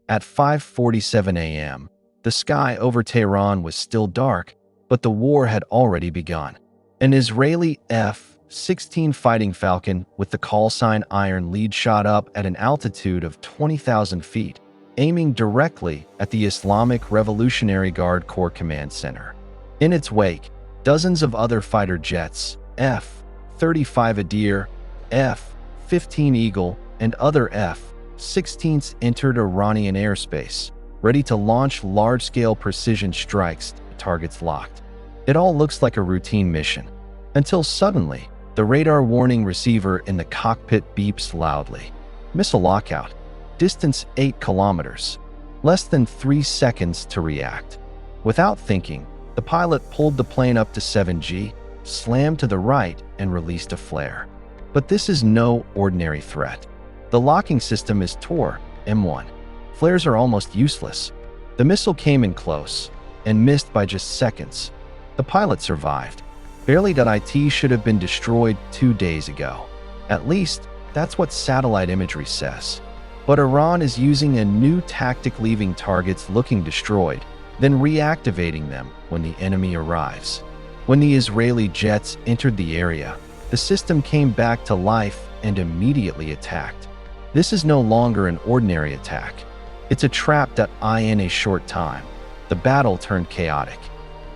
At 5:47 a.m., the sky over Tehran was still dark, but the war had already begun. An Israeli F-16 Fighting Falcon with the callsign Iron lead shot up at an altitude of 20,000 feet, aiming directly at the Islamic Revolutionary Guard Corps Command Center. In its wake, dozens of other fighter jets, F-35 Adir, F-15 Eagle, and other F-16s entered Iranian airspace, ready to launch large-scale precision strikes at targets locked. It all looks like a routine mission, until suddenly, the radar warning receiver in the cockpit beeps loudly. Missile lockout. Distance 8 kilometers. Less than 3 seconds to react. Without thinking, the pilot pulled the plane up to 7G, slammed to the right, and released a flare. But this is no ordinary threat. The locking system is Tor M1. Flares are almost useless. The missile came in close and missed by just seconds. The pilot survived. Barely.it should have been destroyed 2 days ago. At least, that's what satellite imagery says. But Iran is using a new tactic, leaving targets looking destroyed, then reactivating them when the enemy arrives. When the Israeli jets entered the area, the system came back to life and immediately attacked. This is no longer an ordinary attack. It's a trap that in a short time, the battle turned chaotic.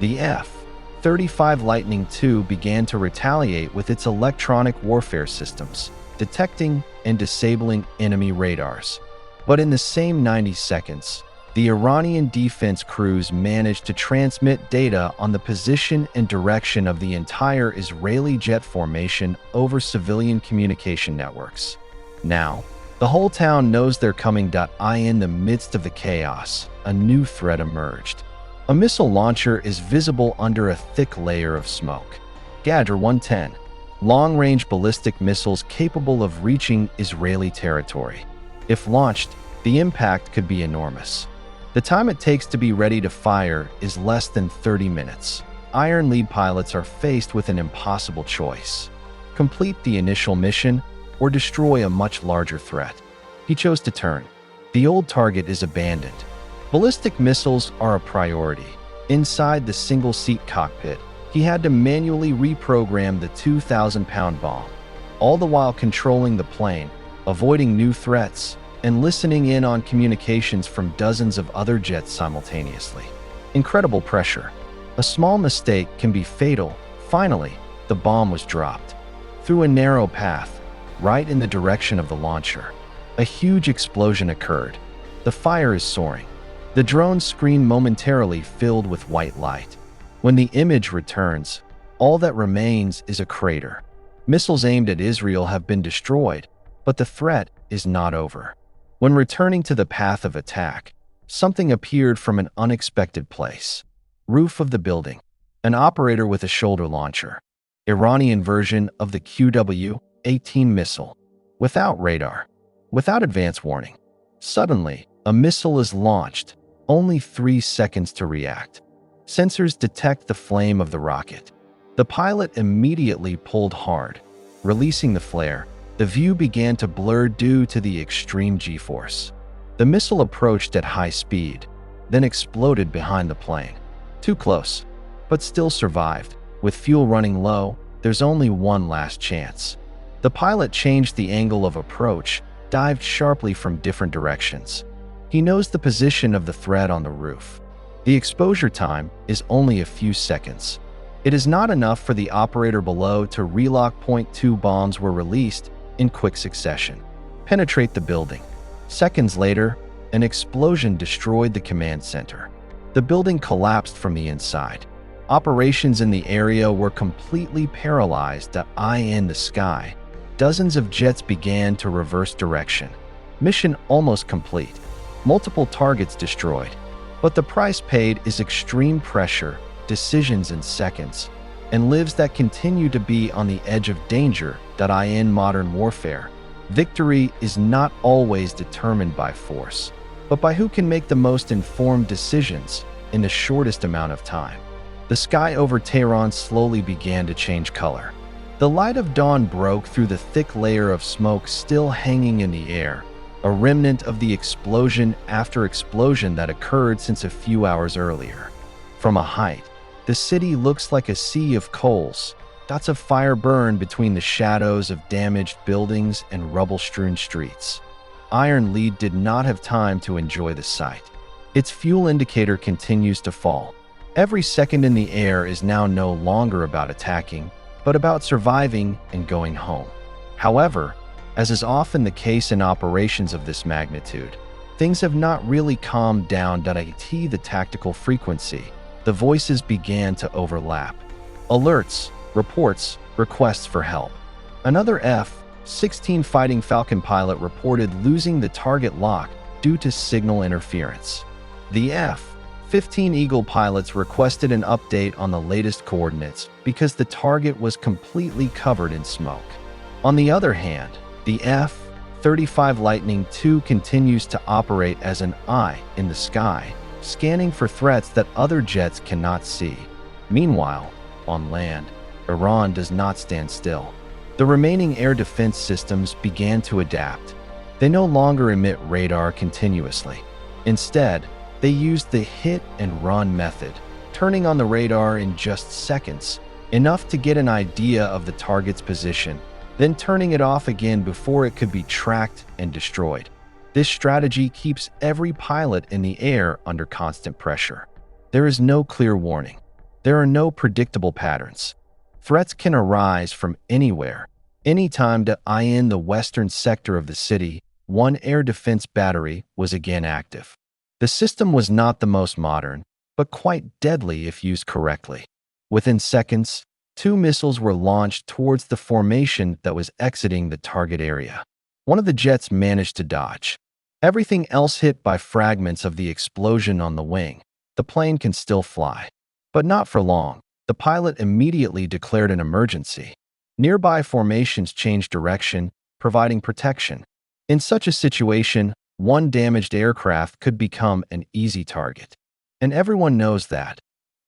The F-35 Lightning II began to retaliate with its electronic warfare systems, detecting and disabling enemy radars. But in the same 90 seconds, the Iranian defense crews managed to transmit data on the position and direction of the entire Israeli jet formation over civilian communication networks. Now, the whole town knows they're coming. In the midst of the chaos, a new threat emerged. A missile launcher is visible under a thick layer of smoke. Gadr 110, long-range ballistic missiles capable of reaching Israeli territory. If launched, the impact could be enormous. The time it takes to be ready to fire is less than 30 minutes. Iron lead pilots are faced with an impossible choice: complete the initial mission or destroy a much larger threat. He chose to turn. The old target is abandoned. Ballistic missiles are a priority. Inside the single-seat cockpit, he had to manually reprogram the 2,000-pound bomb, all the while controlling the plane, avoiding new threats, and listening in on communications from dozens of other jets simultaneously. Incredible pressure. A small mistake can be fatal. Finally, the bomb was dropped. Through a narrow path, right in the direction of the launcher. A huge explosion occurred. The fire is soaring. The drone's screen momentarily filled with white light. When the image returns, all that remains is a crater. Missiles aimed at Israel have been destroyed, but the threat is not over. When returning to the path of attack, something appeared from an unexpected place. Roof of the building. An operator with a shoulder launcher. Iranian version of the QW-18 missile. Without radar. Without advance warning. Suddenly, a missile is launched. Only 3 seconds to react. Sensors detect the flame of the rocket. The pilot immediately pulled hard. Releasing the flare, the view began to blur due to the extreme G-force. The missile approached at high speed, then exploded behind the plane. Too close, but still survived. With fuel running low, there's only one last chance. The pilot changed the angle of approach, dived sharply from different directions. He knows the position of the threat on the roof. The exposure time is only a few seconds. It is not enough for the operator below to relock. 2 bombs were released in quick succession. Penetrate the building. Seconds later, an explosion destroyed the command center. The building collapsed from the inside. Operations in the area were completely paralyzed. In the sky, dozens of jets began to reverse direction. Mission almost complete. Multiple targets destroyed. But the price paid is extreme pressure, decisions in seconds, and lives that continue to be on the edge of danger. In modern warfare, victory is not always determined by force, but by who can make the most informed decisions in the shortest amount of time. The sky over Tehran slowly began to change color. The light of dawn broke through the thick layer of smoke still hanging in the air, a remnant of the explosion after explosion that occurred since a few hours earlier. From a height, the city looks like a sea of coals. Dots of fire burn between the shadows of damaged buildings and rubble-strewn streets. Iron Lead did not have time to enjoy the sight. Its fuel indicator continues to fall. Every second in the air is now no longer about attacking, but about surviving and going home. However, as is often the case in operations of this magnitude, things have not really calmed down. The tactical frequency. The voices began to overlap. Alerts, reports, requests for help. Another F-16 Fighting Falcon pilot reported losing the target lock due to signal interference. The F-15 Eagle pilots requested an update on the latest coordinates because the target was completely covered in smoke. On the other hand, the F-35 Lightning II continues to operate as an eye in the sky, scanning for threats that other jets cannot see. Meanwhile, on land, Iran does not stand still. The remaining air defense systems began to adapt. They no longer emit radar continuously. Instead, they used the hit-and-run method, turning on the radar in just seconds, enough to get an idea of the target's position, then turning it off again before it could be tracked and destroyed. This strategy keeps every pilot in the air under constant pressure. There is no clear warning. There are no predictable patterns. Threats can arise from anywhere, anytime. In the western sector of the city, one air defense battery was again active. The system was not the most modern, but quite deadly if used correctly. Within seconds, 2 missiles were launched towards the formation that was exiting the target area. One of the jets managed to dodge. Everything else hit by fragments of the explosion on the wing. The plane can still fly. But not for long. The pilot immediately declared an emergency. Nearby formations changed direction, providing protection. In such a situation, one damaged aircraft could become an easy target. And everyone knows that.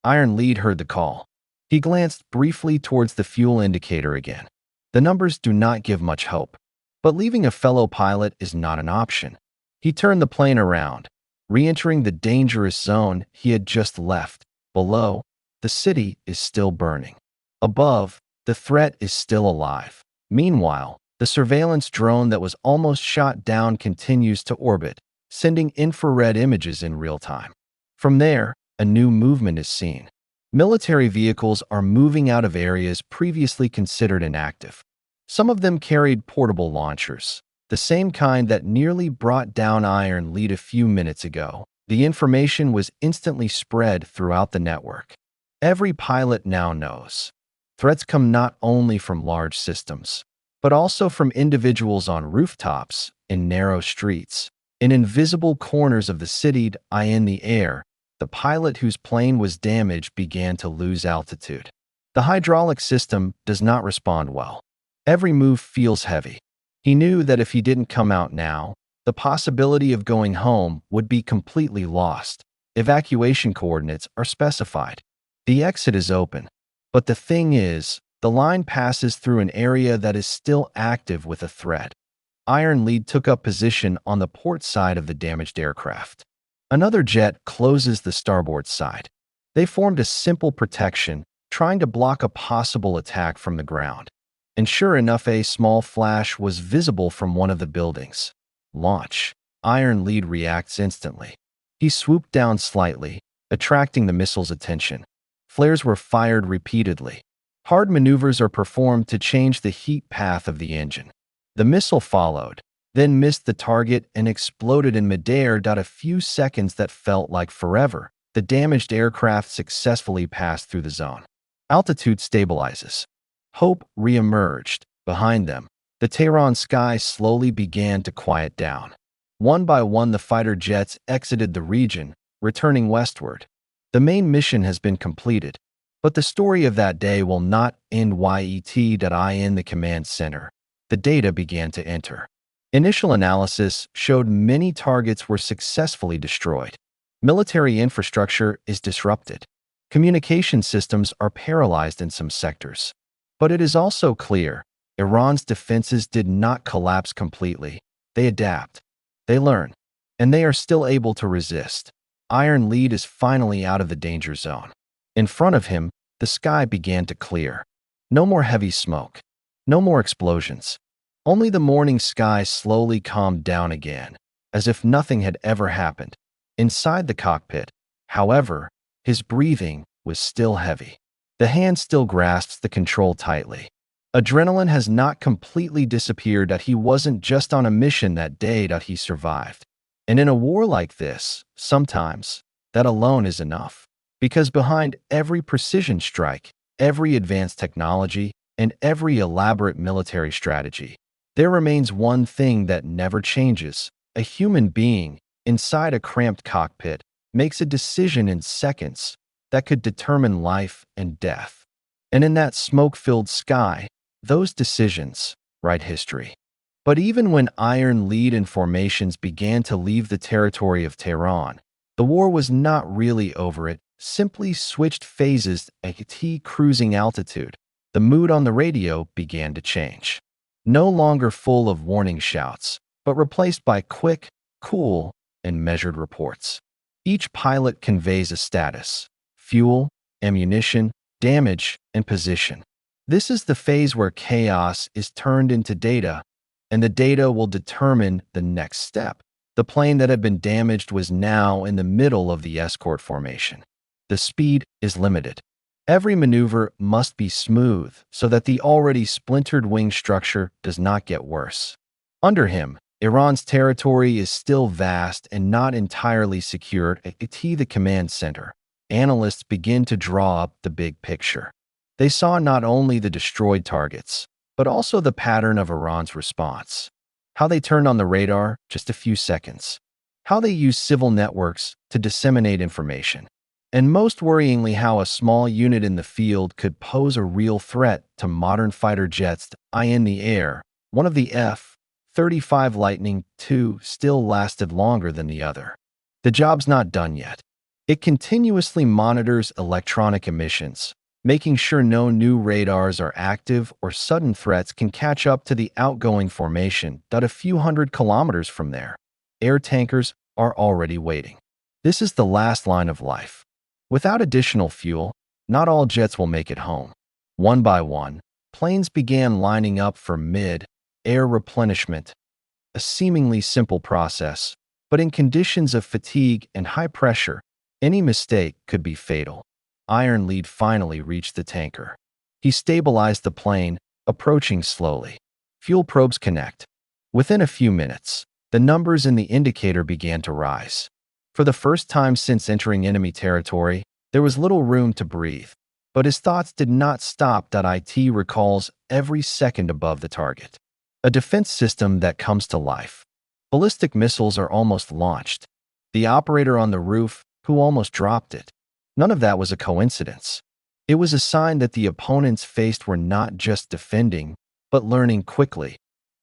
Iron Lead heard the call. He glanced briefly towards the fuel indicator again. The numbers do not give much hope. But leaving a fellow pilot is not an option. He turned the plane around, re-entering the dangerous zone he had just left. Below, the city is still burning. Above, the threat is still alive. Meanwhile, the surveillance drone that was almost shot down continues to orbit, sending infrared images in real time. From there, a new movement is seen. Military vehicles are moving out of areas previously considered inactive. Some of them carried portable launchers, the same kind that nearly brought down Iron Lead a few minutes ago. The information was instantly spread throughout the network. Every pilot now knows. Threats come not only from large systems, but also from individuals on rooftops, in narrow streets, in invisible corners of the city. In the air, the pilot whose plane was damaged began to lose altitude. The hydraulic system does not respond well. Every move feels heavy. He knew that if he didn't come out now, the possibility of going home would be completely lost. Evacuation coordinates are specified. The exit is open. But the thing is, the line passes through an area that is still active with a threat. Iron Lead took up position on the port side of the damaged aircraft. Another jet closes the starboard side. They formed a simple protection, trying to block a possible attack from the ground. And sure enough, a small flash was visible from one of the buildings. Launch. Iron Lead reacts instantly. He swooped down slightly, attracting the missile's attention. Flares were fired repeatedly. Hard maneuvers are performed to change the heat path of the engine. The missile followed, then missed the target and exploded in midair. A few seconds that felt like forever. The damaged aircraft successfully passed through the zone. Altitude stabilizes. Hope re-emerged. Behind them, the Tehran sky slowly began to quiet down. One by one, the fighter jets exited the region, returning westward. The main mission has been completed, but the story of that day will not end. In the command center, the data began to enter. Initial analysis showed many targets were successfully destroyed. Military infrastructure is disrupted. Communication systems are paralyzed in some sectors. But it is also clear, Iran's defenses did not collapse completely. They adapt. They learn, and they are still able to resist. Iron Lead is finally out of the danger zone. In front of him, the sky began to clear. No more heavy smoke. No more explosions. Only the morning sky slowly calmed down again, as if nothing had ever happened. Inside the cockpit, however, his breathing was still heavy. The hand still grasps the control tightly. Adrenaline has not completely disappeared that he wasn't just on a mission that day that he survived. And in a war like this, sometimes, that alone is enough. Because behind every precision strike, every advanced technology, and every elaborate military strategy, there remains one thing that never changes. A human being, inside a cramped cockpit, makes a decision in seconds that could determine life and death. And in that smoke-filled sky, those decisions write history. But even when Iron Lead and formations began to leave the territory of Tehran, the war was not really over. It simply switched phases at cruising altitude. The mood on the radio began to change. No longer full of warning shouts, but replaced by quick, cool, and measured reports. Each pilot conveys a status: fuel, ammunition, damage, and position. This is the phase where chaos is turned into data, and the data will determine the next step. The plane that had been damaged was now in the middle of the escort formation. The speed is limited. Every maneuver must be smooth so that the already splintered wing structure does not get worse. Under him, Iran's territory is still vast and not entirely secured at the command center. Analysts begin to draw up the big picture. They saw not only the destroyed targets, but also the pattern of Iran's response. How they turned on the radar just a few seconds. How they used civil networks to disseminate information. And most worryingly, how a small unit in the field could pose a real threat to modern fighter jets in the air. One of the F-35 Lightning II still lasted longer than the other. The job's not done yet. It continuously monitors electronic emissions, making sure no new radars are active or sudden threats can catch up to the outgoing formation that a few hundred kilometers from there. Air tankers are already waiting. This is the last line of life. Without additional fuel, not all jets will make it home. One by one, planes began lining up for mid-air replenishment, a seemingly simple process, but in conditions of fatigue and high pressure, any mistake could be fatal. Iron Lead finally reached the tanker. He stabilized the plane, approaching slowly. Fuel probes connect. Within a few minutes, the numbers in the indicator began to rise. For the first time since entering enemy territory, there was little room to breathe. But his thoughts did not stop. It recalls every second above the target. A defense system that comes to life. Ballistic missiles are almost launched. The operator on the roof, who almost dropped it. None of that was a coincidence. It was a sign that the opponents faced were not just defending, but learning quickly.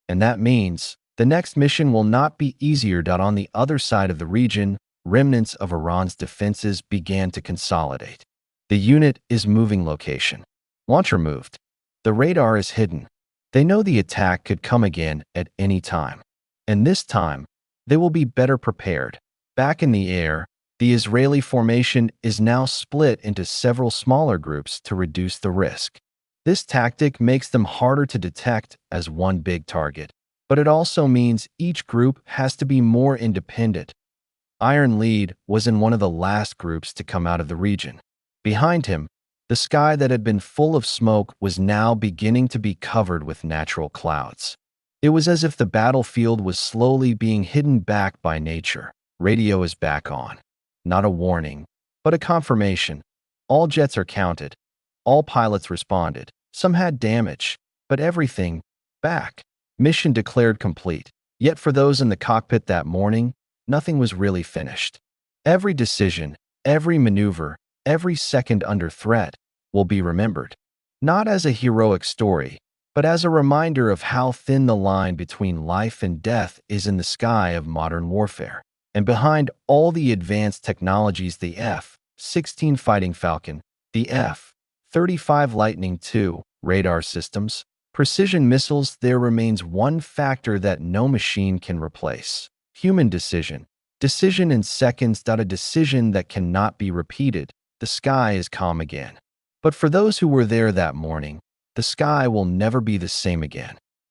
And that means the next mission will not be easier. On the other side of the region, remnants of Iran's defenses began to consolidate. The unit is moving location. Launcher moved. The radar is hidden. They know the attack could come again at any time. And this time, they will be better prepared. Back in the air, the Israeli formation is now split into several smaller groups to reduce the risk. This tactic makes them harder to detect as one big target, but it also means each group has to be more independent. Iron Lead was in one of the last groups to come out of the region. Behind him, the sky that had been full of smoke was now beginning to be covered with natural clouds. It was as if the battlefield was slowly being hidden back by nature. Radio is back on. Not a warning, but a confirmation. All jets are counted. All pilots responded. Some had damage, but everything back. Mission declared complete. Yet for those in the cockpit that morning, nothing was really finished. Every decision, every maneuver, every second under threat will be remembered. Not as a heroic story, but as a reminder of how thin the line between life and death is in the sky of modern warfare. And behind all the advanced technologies, the F-16 Fighting Falcon, the F-35 Lightning II, radar systems, precision missiles, there remains one factor that no machine can replace: Human decision. Decision in seconds. A decision that cannot be repeated. The sky is calm again. But for those who were there that morning, the sky will never be the same again.